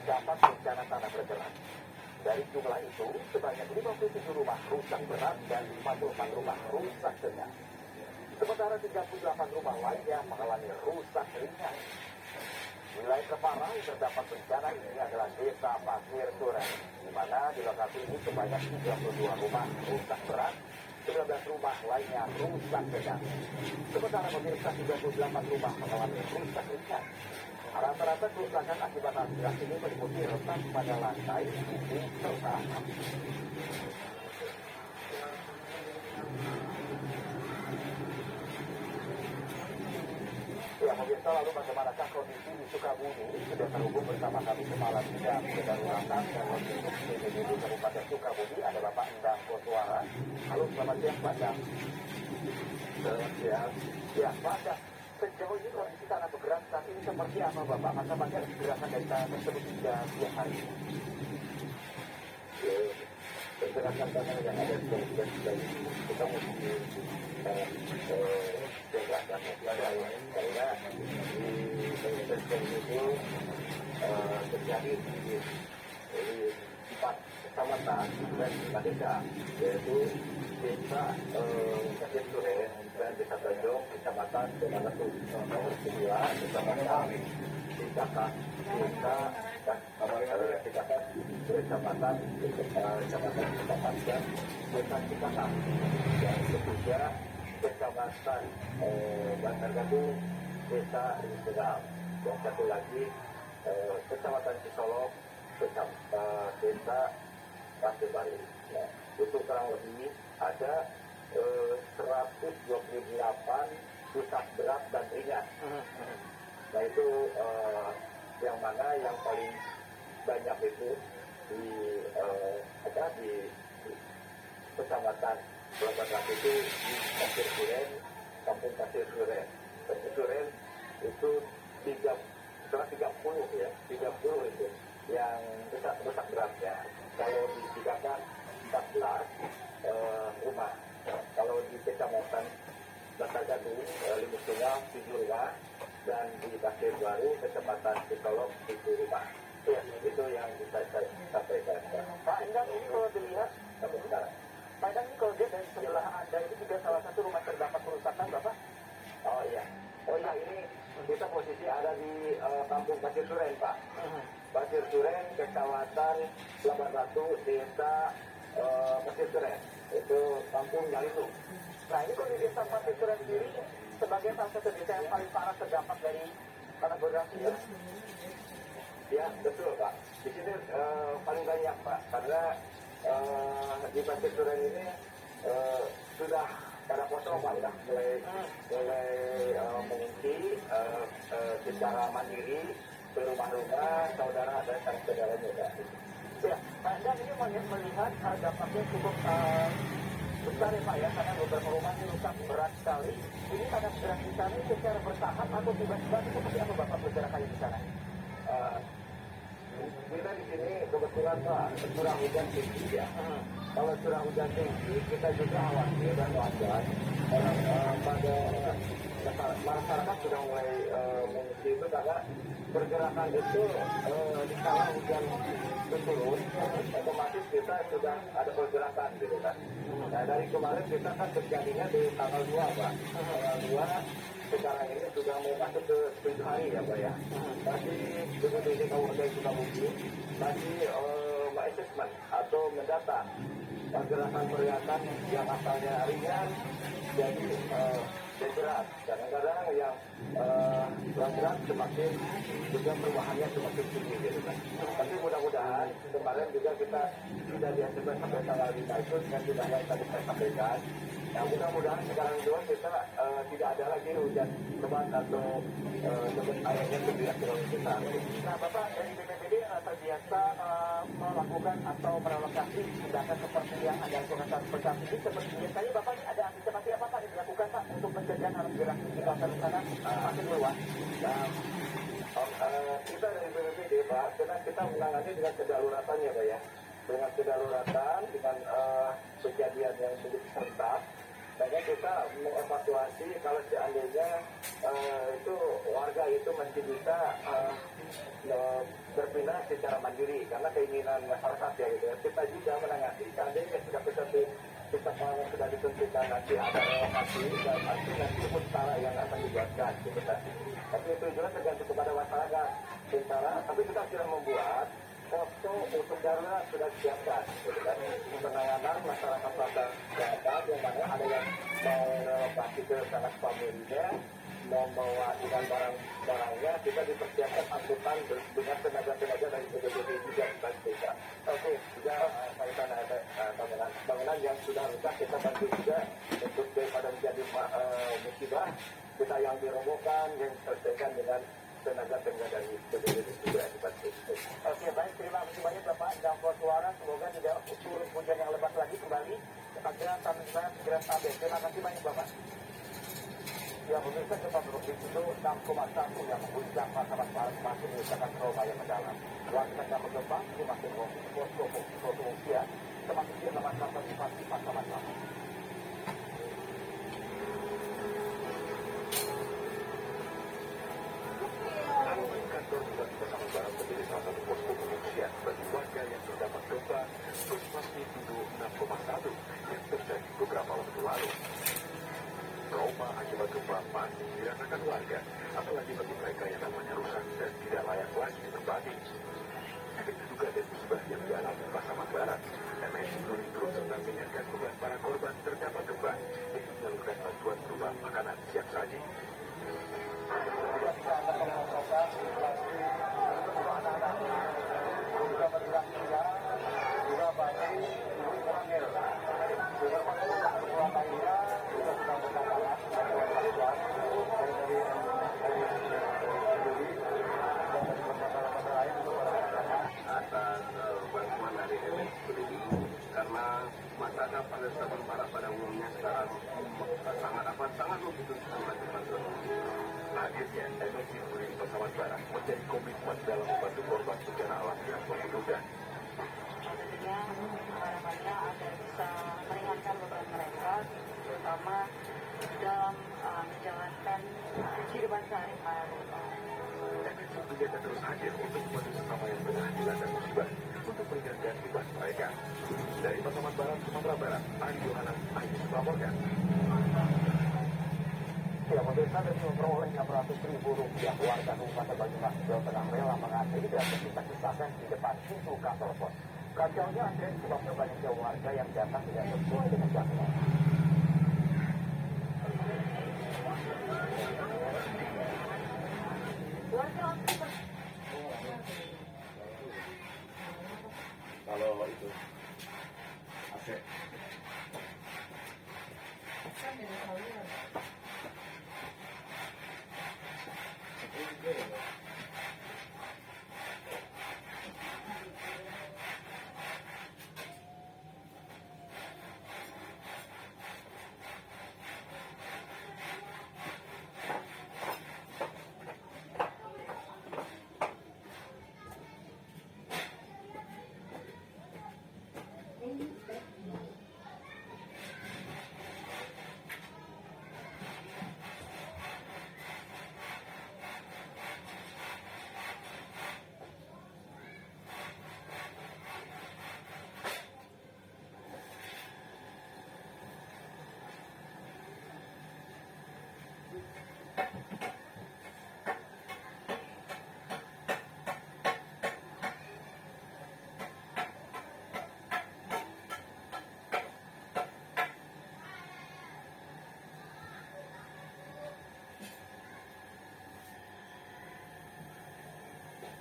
terdapat bencana tanah bergerak. Dari jumlah itu, sebanyak 57 rumah rusak berat dan 54 rumah rusak sedang. Sementara 38 rumah lainnya mengalami rusak ringan. Wilayah terparah yang terdapat bencana ini adalah Desa Pasir Suren, di mana di lokasi ini sebanyak 32 rumah rusak berat, 19 rumah lainnya rusak sedang. Sementara pemirsa 38 rumah mengalami rusak ringan. Rata-rata kerusakan akibat asiran ini meliputi retak pada lantai, dinding, serta atap. Ya, pemirsa, lalu bagaimanakah kondisi di Sukabumi? Sudah terhubung bersama kami Kepala Bidang Kedaruratan dan Logistik BPBD Kabupaten Sukabumi, ada Bapak Endang Koswara. Halo, selamat siang, Pak Endang. Selamat siang. Ya, Pak Endang, sejauh ini kondisi tanah bergerak saat ini seperti apa, Bapak? Maka banyak gerakan dari tanah tersebut hingga siang hari ini. Pergerakan tanah yang ada di dalam kita mesti gerakan karena di Indonesia itu terjadi di 4 kecamatan dan 5 desa, yaitu Desa Pasir Suren dan Desa Tanjung, Kecamatan Benanatu. Nomor kedua, Kecamatan Cicakat, Kecamatan Cicakat dan Desa Cicakat. Yang ketiga, Kecamatan Bantar Gadung, Desa Rintegal. Yang satu lagi, Kecamatan Cisolok, Desa Pasir Bali. Ya, itu kurang lebih ada 128 rusak berat dan ringan. Nah itu yang mana yang paling banyak itu di Kecamatan Pelabuhan itu di Pasir Suren, Kampung Pasir Suren. Pasir Suren itu 30 ya, 30 itu yang rusak beratnya. Kalau di Cicakat 14 rumah. Kalau di Kecamatan Bantar Gadung, Limus Tunggal 7 rumah, dan di Pasir Baru, Kecamatan Cisolok 7 rumah. Ya, itu yang bisa saya sampaikan. Pak Endang, ini kalau dilihat sampai sekarang. Pak Endang, ini kalau dilihat dari sebelah Anda ini juga salah satu rumah terdapat kerusakan, Bapak? Oh iya. Oh iya, ini kita posisi ada di Kampung Pasir Suren, Pak. Pasir Suren, Kecamatan Pelabuhan Ratu, Desa Pasir Suren. Itu Kampung Galitung. Nah, ini kalau di Desa Pasir Suren sendiri sebagai salah satu desa yang paling parah terdapat dari tanah bergerak ya? Ya, betul, Pak. Di sini paling banyak, Pak, karena di Pasir Suren ini sudah pada kosong, Pak, udah mulai mengungsi secara mandiri ke rumah-rumah saudara dan saudaranya, Pak. Ya, Pak Endang ini melihat dampaknya cukup besar ya, Pak, ya, karena beberapa rumah ini rusak berat sekali. Ini tanah bergerak di sana secara bertahap atau tiba-tiba itu seperti apa, Bapak, pergerakannya di sana? Kita di sini kebetulan, Pak, curah hujan tinggi ya. Kalau curah hujan tinggi, kita juga khawatir dan wajar. Pada masyarakat sudah mulai mengungsi itu karena pergerakan itu di kala hujan turun, otomatis kita sudah ada pergerakan gitu kan. Nah, dari kemarin kita kan terjadinya di tanggal 2, Pak. Tanggal 2 sekarang ini sudah mau masuk ke 7 hari ya, Pak ya. Masih BPBD Kabupaten Sukabumi masih assessment atau mendata pergerakan yang asalnya ringan jadi berat. Kadang-kadang yang berat semakin juga perubahannya semakin tinggi gitu kan. Tapi mudah-mudahan kemarin juga kita sudah dihasilkan sampai tanggal 5 itu dengan sudah yang tadi saya sampaikan. Nah, mudah-mudahan sekarang juga kita tidak ada lagi hujan lebat atau debit airnya tidak terlalu besar. Nah, Bapak dari BPBD terbiasa melakukan atau merelokasi tindakan seperti yang ada lakukan seperti ini. Seperti biasanya Bapak ini ada antisipasi apa Pak yang dilakukan Pak untuk mencegah arus gerak di kawasan sana makin luas? Nah, kita dari BPBD, Pak, karena kita menangani dengan kedaruratannya, Pak ya. Dengan kedaruratan, dengan kejadian yang begitu serentak, makanya kita mengevakuasi kalau seandainya itu warga itu masih bisa berpindah secara mandiri karena keinginan masyarakat ya gitu. Kita juga menangani seandainya sudah kita kalau sudah ditentukan nanti ada relokasi dan nanti sementara yang akan dibuatkan gitu kan. Tapi itu juga tergantung kepada masyarakat sementara. Tapi kita sudah membuat posko untuk darurat sudah disiapkan gitu kan. Penanganan masyarakat pada daerah yang mana ada yang mau relokasi ke sana familinya, membawa dengan barang-barangnya, kita dipersiapkan angkutan dengan tenaga-tenaga dari BPBD juga kita. Oke, juga kaitan ada bangunan yang sudah rusak kita bantu juga untuk daripada menjadi musibah kita yang dirobohkan yang diselesaikan dengan tenaga-tenaga dari BPBD juga dibantu. Oke, baik, terima kasih banyak Bapak dan suara, semoga tidak turun hujan yang lebat lagi kembali. Akhirnya kami segera sampai. Terima kasih banyak Bapak. Ya, pemirsa gempa bermagnitudo itu 6,1 yang mengguncang Pasaman Barat masih menyisakan Surabaya mendalam. Warga yang bergempa di masing posko pengungsian termasuk di Kecamatan Bupati Pasaman Barat. Kantor Bupati Pasaman Barat menjadi salah satu posko pengungsian bagi warga yang terdampak gempa bermagnitudo 6,1 yang terjadi beberapa waktu lalu. Trauma akibat gempa masih dirasakan warga, apalagi bagi mereka yang namanya rusak dan tidak layak lagi ditempati. Efek juga dan musibah yang dialami Pasaman Barat. MNI turut serta mengingatkan beban para korban terdampak gempa dengan menyalurkan bantuan berupa makanan siap saji. Tidak bisa Anda mengatakan situasi untuk anak-anak juga bergerak juga bagi Bangil. Juga Surabaya juga sedang berdatangan atas bantuan dari MNI karena masyarakat pada Pasaman Barat pada umumnya sekarang sangat membutuhkan bantuan. Akhirnya MNI Pasaman Barat menjadi komitmen dalam membantu korban bencana alam yang membutuhkan. Tentunya harapannya agar bisa meringankan beban mereka, terutama dalam menjalankan kehidupan sehari-hari. MNI juga terus hadir untuk membantu sesama yang tengah dilanda musibah untuk meringankan beban mereka. Dari Pasaman Barat, Sumatera Barat, Ari Yohanan, Ais melaporkan. Ya, pemirsa dari memperoleh Rp600.000 warga Kabupaten Banyumas Jawa Tengah rela mengantri dan berkisah-kisahkan di depan pintu kantor pos. Kacaunya antrean sebabnya banyaknya warga yang datang tidak sesuai dengan jadwal. Kalau itu AC.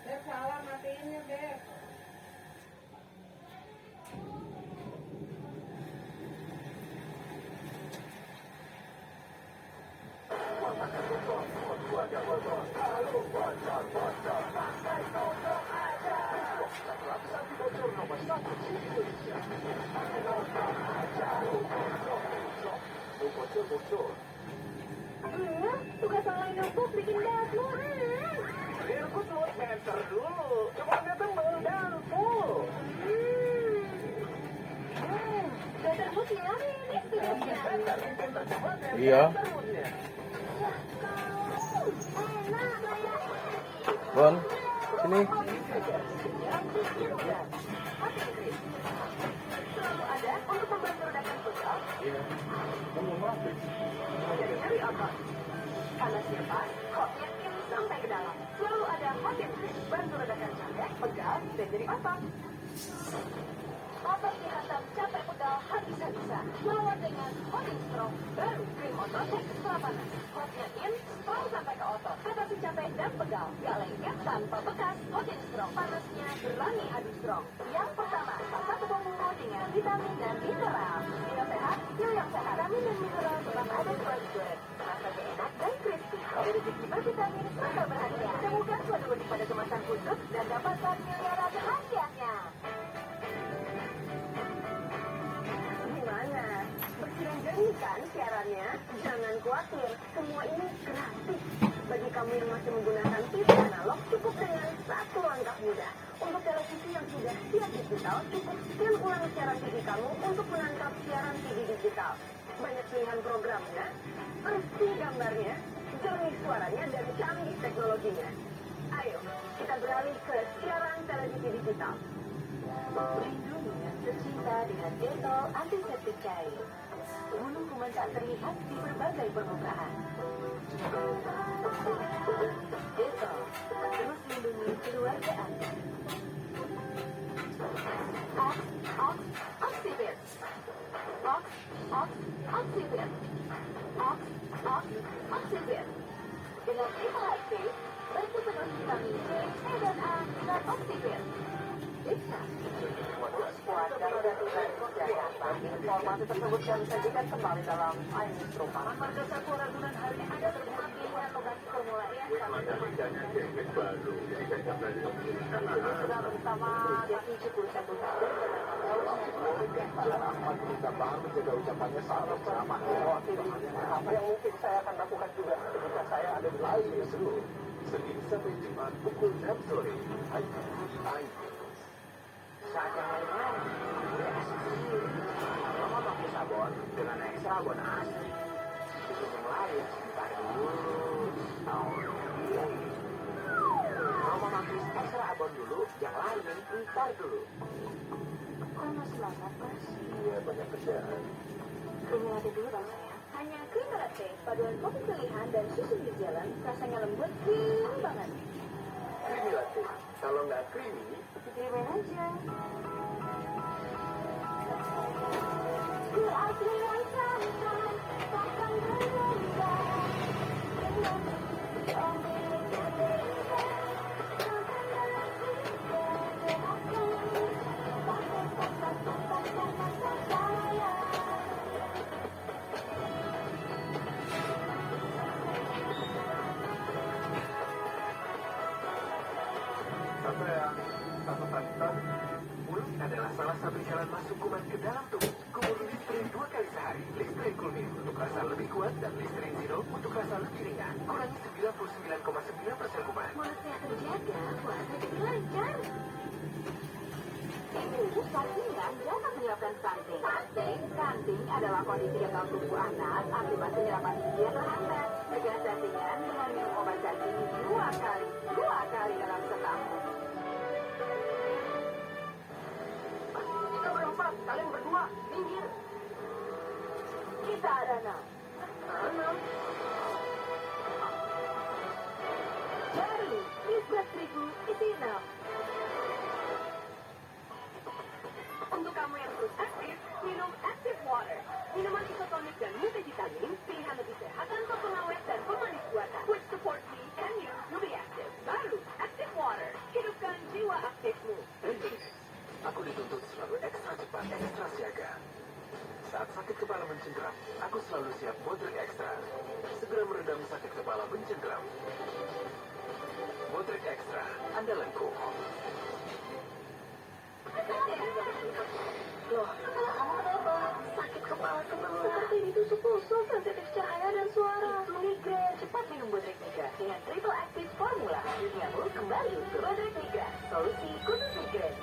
Beb, salah matiinnya, Beb. Tugas online notebook bikin dashboard. Aku tuh center dulu. Coba lihat temen dan full. Dashboard nyari ini tugasnya. Iya. Bon, sini. otot. Panasnya pas, hotnya in sampai ke dalam. Lalu ada hot and crisp, bantu redakan capek, pegal, dan jadi otot. Otot dihantam capek pegal habis-habisan. Lawan dengan hot and strong, baru krim otot ekstra panas. Hotnya in, strong sampai ke otot. Atasi capek dan pegal, gak lengket tanpa bekas. Hot and strong, panasnya berani adu strong. Yang pertama, satu bumbu dengan vitamin dan mineral. Bila sehat, feel yang sehat. Vitamin dan mineral tetap ada di Fresh Bread. Rasanya enak dan crispy. Dari segi bervitamin, serta berhadiah. Temukan suatu unik pada kemasan khusus dan dapatkan miliaran hadiahnya. Gimana? Bersilang jernih kan siarannya? Jangan khawatir, semua ini gratis. Bagi kamu yang masih menggunakan TV analog, cukup dengan satu langkah mudah. Untuk televisi yang sudah siap digital, cukup scan ulang siaran TV kamu untuk menangkap siaran TV digital. Banyak pilihan programnya, bersih gambarnya, jernih suaranya, dan canggih teknologinya. Ayo, kita beralih ke siaran televisi digital. Lindungi yang tercinta dengan Dettol antiseptik cair. Bunuh kuman tak terlihat di berbagai permukaan. Dettol, terus lindungi keluarga Anda. Oxivit. Oxivit. Oxivit. Dengan aktif, bantu penuh vitamin C, E dan A, dan Oxivit. Informasi tersebut kami sajikan kembali dalam Ainus Rumah. Marga Satwa Ragunan hari ini ada terbuat pilihan lokasi formula E yang sudah bersama Yaki Cukup Satu Tahun. Kita baru menjaga ucapannya sangat ceramah. Apa yang mungkin saya akan lakukan juga ketika saya ada di lain seru. Senin sampai Jumat pukul 6 sore. Ainus. Saat yang lain-lain, kalau mau pakai sabun dengan ekstra sabun asli, untuk yang lain, ntar dulu. Kalau mau pakai ekstra sabun dulu, yang lain, ntar dulu. Kok masih banget, Mas? Iya, banyak kerjaan. Krim latte dulu dong, sayang. Hanya krim latte, paduan kopi pilihan dan susu New Zealand, rasanya lembut, krim banget. Creamy latte. Kalau nggak creamy, Kirimin aja. mulut adalah salah satu jalan masuk kuman ke dalam tubuh. Kumur Listerine 2 kali sehari. Listerine Kulmin untuk rasa lebih kuat dan Listerine Zero untuk rasa lebih ringan. Kurangi 99,9% kuman. Mulut sehat terjaga, puasa jadi lancar. Ini saringan dapat menyebabkan stunting. Stunting adalah kondisi gagal tumbuh anak akibat penyerapan gizi yang terhambat. Mencegah stuntingan dengan minum obat cacing 2 kali dalam setahun. Kita berempat, kalian berdua, minggir. Kita ada 6. Baru, Isbat Terigu isi 6. Untuk kamu yang terus aktif, minum Active Water. Minuman isotonik dan multivitamin, pilihan lebih sehat tanpa pengawet dan pemanis buatan. Which supports me and you to be active. Baru, Active Water. Hidupkan jiwa aktifmu. Aku dituntut selalu ekstra cepat, ekstra siaga. Saat sakit kepala mencengkeram, aku selalu siap Bodrek Extra. Segera meredam sakit kepala mencengkeram. Bodrek Extra, andalanku. Loh, kamu kenapa? Sakit kepala terus. Seperti ditusuk-tusuk, sensitif cahaya dan suara. Migrain, cepat minum Bodrek Migra dengan triple active formula. Duniamu kembali ke Bodrek Migra. Solusi khusus migrain.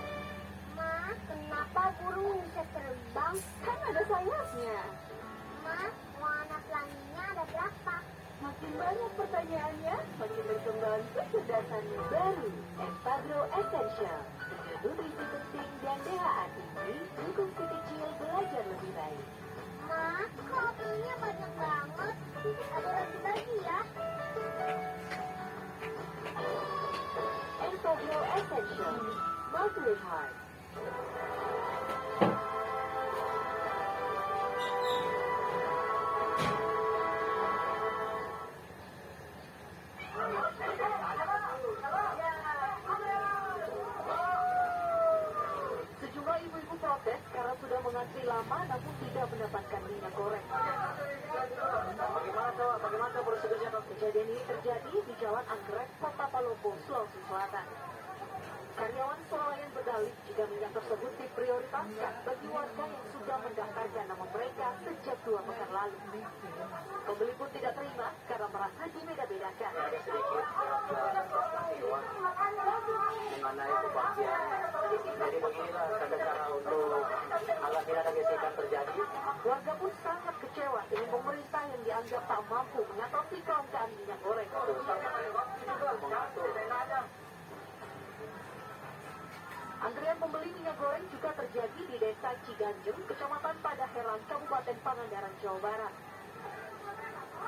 Ma, kenapa burung bisa terbang? Kan ada sayapnya. Ma, warna pelanginya ada berapa? Makin banyak pertanyaannya, makin berkembang kecerdasannya. Baru, Empagro Essential. Dengan nutrisi penting dan DHA tinggi, dukung si kecil belajar lebih baik. Ma, kok pilnya banyak banget? Ada Indonesia. Multi High. Sejumlah ibu-ibu protes karena sudah mengantri lama namun tidak mendapatkan minyak goreng. Bagaimana prosedurnya? Kejadian ini terjadi di Jalan Anggrek, Kota Palopo, Sulawesi Selatan. Karyawan swalayan berdalih jika minyak tersebut diprioritaskan bagi warga yang sudah mendaftarkan nama mereka sejak 2 pekan lalu. Pembeli pun tidak terima karena merasa dibeda-bedakan. Ada sedikit mengenai kebahagiaannya. Jadi beginilah tata cara untuk agar tidak ada gesekan terjadi. Warga pun sangat kecewa dengan pemerintah yang dianggap tak mampu mengatasi kelangkaan minyak goreng. Antrian pembeli minyak goreng juga terjadi di Desa Ciganjung, Kecamatan Padaherang, Kabupaten Pangandaran, Jawa Barat.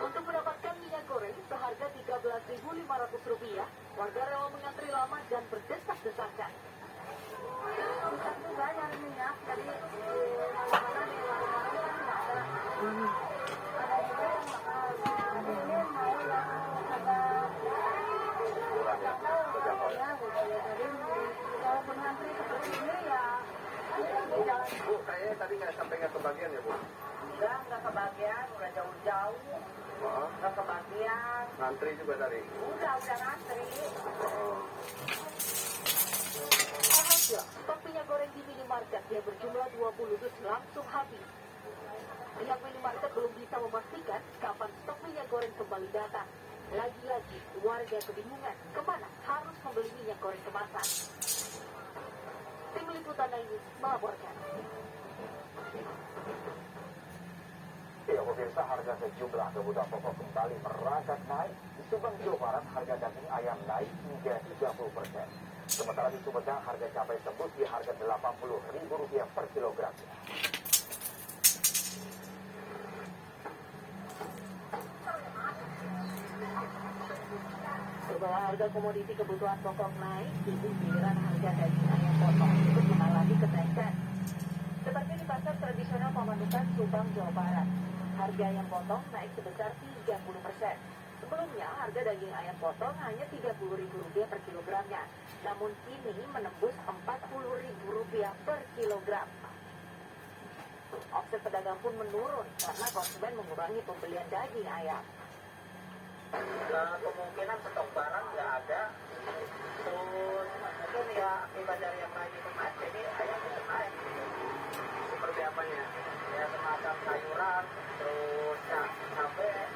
Untuk mendapatkan minyak goreng seharga Rp13.500, warga rela mengantri lama dan berdesak-desakan. Susah juga nyari minyak, jadi mana-mana di warung-warung kan nggak ada. Ada juga yang ada ini mau yang agak Kurang ya, berapa ya? jadi kalau mengantri seperti ini ya di jalan. Bu, kayaknya tadi nggak kebagian ya, Bu? Enggak kebagian, udah jauh-jauh. Oh, Nggak kebagian. ngantri juga tadi. Udah ngantri. Oh. Alhasil, stok minyak goreng di minimarket yang berjumlah 20 dus langsung habis. Pihak minimarket belum bisa memastikan kapan stok minyak goreng kembali datang. Lagi-lagi, warga kebingungan kemana harus membeli minyak goreng kemasan. Tim Liputan ini melaporkan. Ya, pemirsa, harga sejumlah kebutuhan pokok kembali merangkak naik. Di Subang, Jawa Barat, harga daging ayam naik hingga 30%. Sementara di Sumedang, harga cabai tembus di harga Rp80.000 per kilogram. Setelah harga komoditi kebutuhan pokok naik, kini giliran harga daging ayam potong ikut mengalami kenaikan. Seperti di pasar tradisional Pamanukan, Subang, Jawa Barat, harga ayam potong naik sebesar 30%. Sebelumnya, harga daging ayam potong hanya Rp30.000 per kilogramnya, namun kini menembus Rp40.000 per kilogram. Omset pedagang pun menurun karena konsumen mengurangi pembelian daging ayam. Kemungkinan stok barang nggak ada. Terus mungkin ya akibat dari yang naik itu naik, jadi ayam bisa naik. Seperti apanya? Ya semacam sayuran, terus cabai,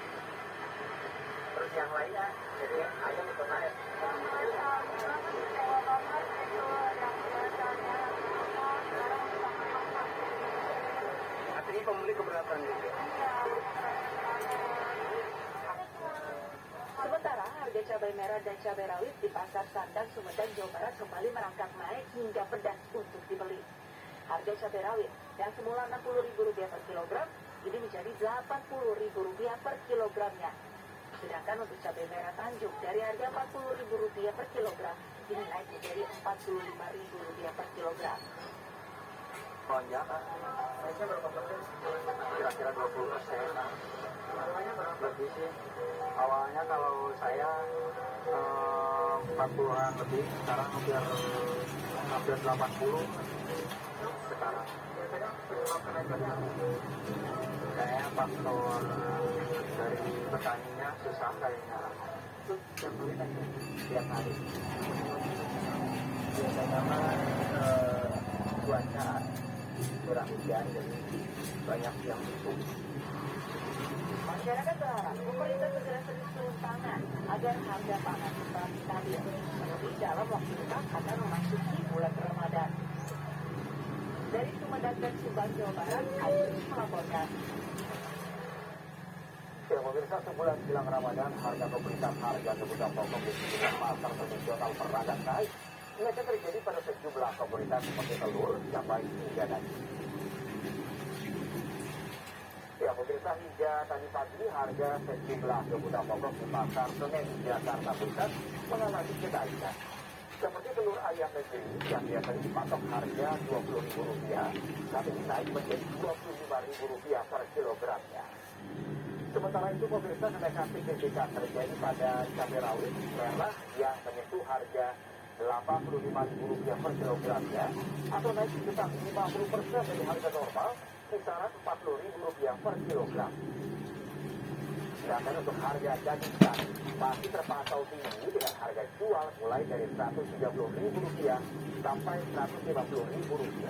terus yang lainnya. Jadi ayam itu naik. Artinya pembeli keberatan gitu. Sementara harga cabai merah dan cabai rawit di pasar Sandang, Sumedang, Jawa Barat kembali merangkak naik hingga pedas untuk dibeli. Harga cabai rawit yang semula Rp60.000 per kilogram, ini menjadi Rp80.000 per kilogramnya. Sedangkan untuk cabai merah Tanjung dari harga Rp40.000 per kilogram, ini naik menjadi Rp45.000 per kilogram. Banyak, naiknya berapa persen? Kira-kira 20%. Awalnya berapa? Lebih sih. Awalnya kalau saya 40-an lebih, sekarang hampir 80 sekarang. Kayaknya faktor dari petaninya susah kayaknya. Itu yang beli tadi tiap hari. Biasanya cuaca kurang hujan, jadi banyak yang tutup. Masyarakat berharap pemerintah segera serius turun tangan agar harga pangan tetap stabil. Terlebih dalam waktu dekat akan memasuki bulan Ramadan. Dari Sumedang dan Subang, Jawa Barat, Ayu melaporkan. Ya, pemirsa, sebulan jelang Ramadan, harga pemerintah harga kebutuhan pokok di sejumlah pasar tradisional merangkak naik. Kenaikan terjadi pada sejumlah komoditas seperti telur, cabai, hingga daging. Ya, pemirsa, hingga tadi pagi harga sejumlah kebutuhan pokok di pasar Senen, Jakarta Pusat mengalami kenaikan. Seperti telur ayam negeri yang biasanya dipatok harga Rp20.000, saat ini naik menjadi Rp25.000 per kilogramnya. Sementara itu, pemirsa, kenaikan signifikan terjadi pada cabai rawit merah yang menyentuh harga Rp85.000 per kilogramnya, atau naik sekitar 50% dari harga normal, kisaran Rp40.000 per kilogram. Sedangkan untuk harga daging sapi masih terpantau tinggi dengan harga jual mulai dari Rp130.000 sampai Rp150.000.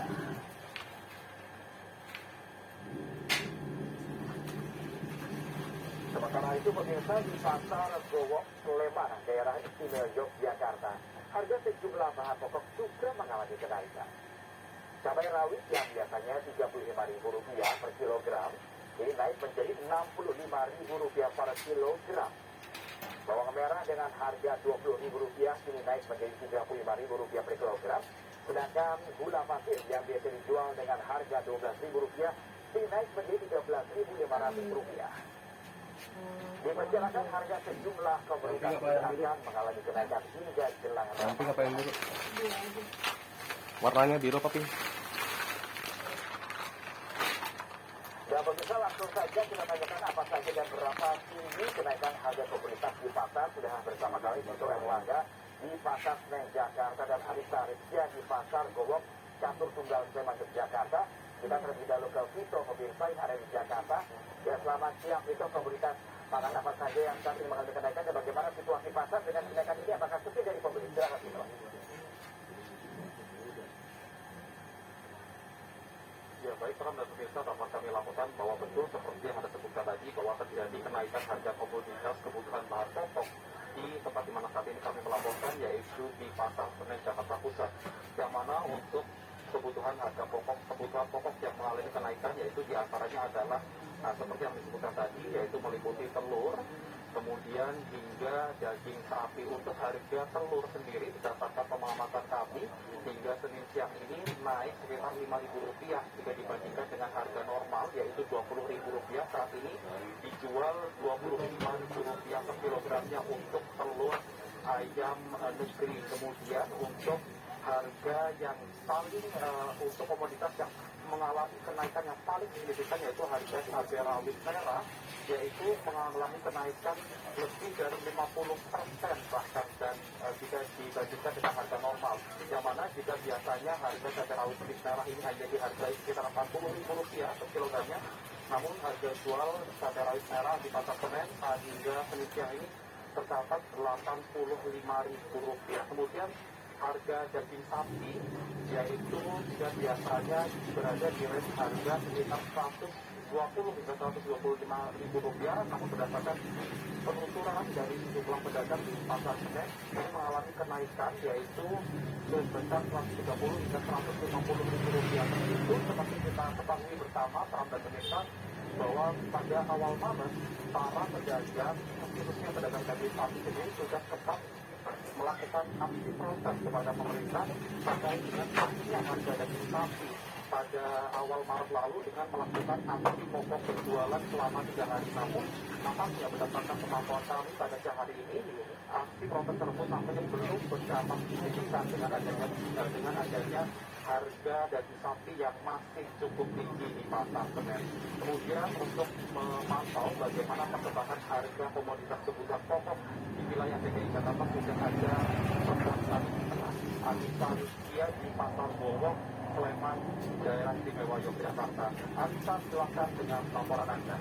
Sementara itu, pemirsa, di pasar Gowok, Sleman, daerah istimewa Yogyakarta, harga sejumlah bahan pokok juga mengalami kenaikan. Cabai rawit yang biasanya Rp35.000 per kilogram, ini naik menjadi Rp65.000 per kilogram. Bawang merah dengan harga Rp20.000 kini naik menjadi Rp35.000 per kilogram. Sedangkan gula pasir yang biasa dijual dengan harga Rp12.000 kini naik menjadi Rp13.500. Diperkirakan harga sejumlah komoditas akan mengalami kenaikan hingga jelang Nanti ngapain dulu? Warnanya biru apa pink? Dan pemirsa, langsung saja kita tanyakan apa saja dan berapa tinggi kenaikan harga komoditas di pasar. Sudah bersama kami Vito Erlangga di Pasar Senen Jakarta dan Anissa Rizkia di Pasar Gowok Catur Tunggal Sleman Yogyakarta. Kita terlebih dahulu ke Vito, pemirsa yang ada di Jakarta. Ya, selamat siang Vito, komoditas pangan apa saja yang saat ini mengalami kenaikan dan bagaimana situasi pasar dengan kenaikan ini, apakah sepi dari pembeli? Silakan Vito. Ya baik, Pram dan pemirsa, dapat kami laporkan bahwa betul seperti yang Anda sebutkan tadi bahwa terjadi kenaikan harga komoditas kebutuhan bahan pokok di tempat di mana saat ini kami melaporkan, yaitu di Pasar Senen Jakarta Pusat, yang mana untuk kebutuhan harga pokok, kebutuhan pokok yang mengalami kenaikan, yaitu diantaranya adalah seperti yang disebutkan tadi, yaitu meliputi telur, kemudian hingga daging sapi. Untuk harga telur sendiri berdasarkan pengamatan kami hingga Senin siang ini naik sekitar Rp5.000 jika dibandingkan dengan harga normal, yaitu Rp20.000. Saat ini dijual Rp25.000 per kilogramnya untuk telur ayam negeri. Kemudian untuk harga yang paling untuk komoditas yang mengalami kenaikan yang paling signifikan, yaitu harga cabai rawit merah, yaitu mengalami kenaikan lebih dari 50% bahkan, dan jika dibandingkan dengan harga normal, yang mana jika biasanya harga cabai rawit merah ini hanya dihargai sekitar Rp40.000 per kilogramnya, namun harga jual cabai rawit merah di Pasar Senen hingga Senin siang ini tercatat Rp85.000. Kemudian harga daging sapi, yaitu jika biasanya berada di range harga sekitar Rp120 hingga Rp125.000, namun berdasarkan penuturan dari sejumlah pedagang di Pasar Senen ini mengalami kenaikan, yaitu sebesar Rp130 hingga Rp150.000. Itu seperti kita ketahui bersama, Pram dan pemirsa, bahwa pada awal Maret para pedagang, khususnya pedagang daging sapi sendiri, sudah sempat melakukan aksi protes kepada pemerintah terkait dengan naiknya harga daging sapi pada awal Maret lalu dengan melakukan aksi mogok berjualan selama 3 hari. Namun nampaknya berdasarkan pemantauan kami pada siang hari ini, aksi protes tersebut nampaknya belum berdampak signifikan dengan adanya harga daging sapi yang masih cukup tinggi di Pasar Senen. Kemudian untuk memantau bagaimana perkembangan harga komoditas kebutuhan pokok di wilayah DKI Jakarta, sudah ada rekan Anissa Rizkia di Pasar Gowok, Sleman, daerah istimewa Yogyakarta. Anissa, silakan dengan laporan Anda.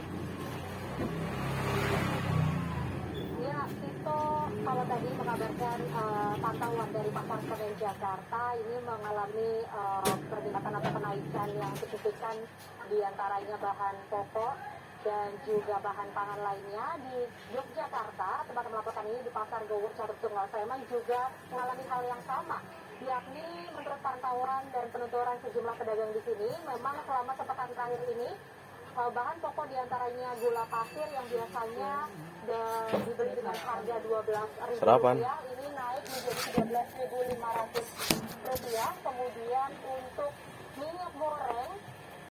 Ya, Tito, kalau tadi mengabarkan pantauan dari Pasar Senen Jakarta ini mengalami peningkatan atau kenaikan yang signifikan, diantaranya bahan pokok dan juga bahan pangan lainnya. Di Yogyakarta, tempat melaporkan ini di Pasar Gowok Catur Tunggal Sleman juga mengalami hal yang sama, yakni menurut pantauan dan penuturan sejumlah pedagang di sini, memang selama sepekan terakhir ini bahan pokok diantaranya gula pasir yang biasanya dibeli dengan harga Rp12.000 ini naik menjadi Rp13.500. Kemudian untuk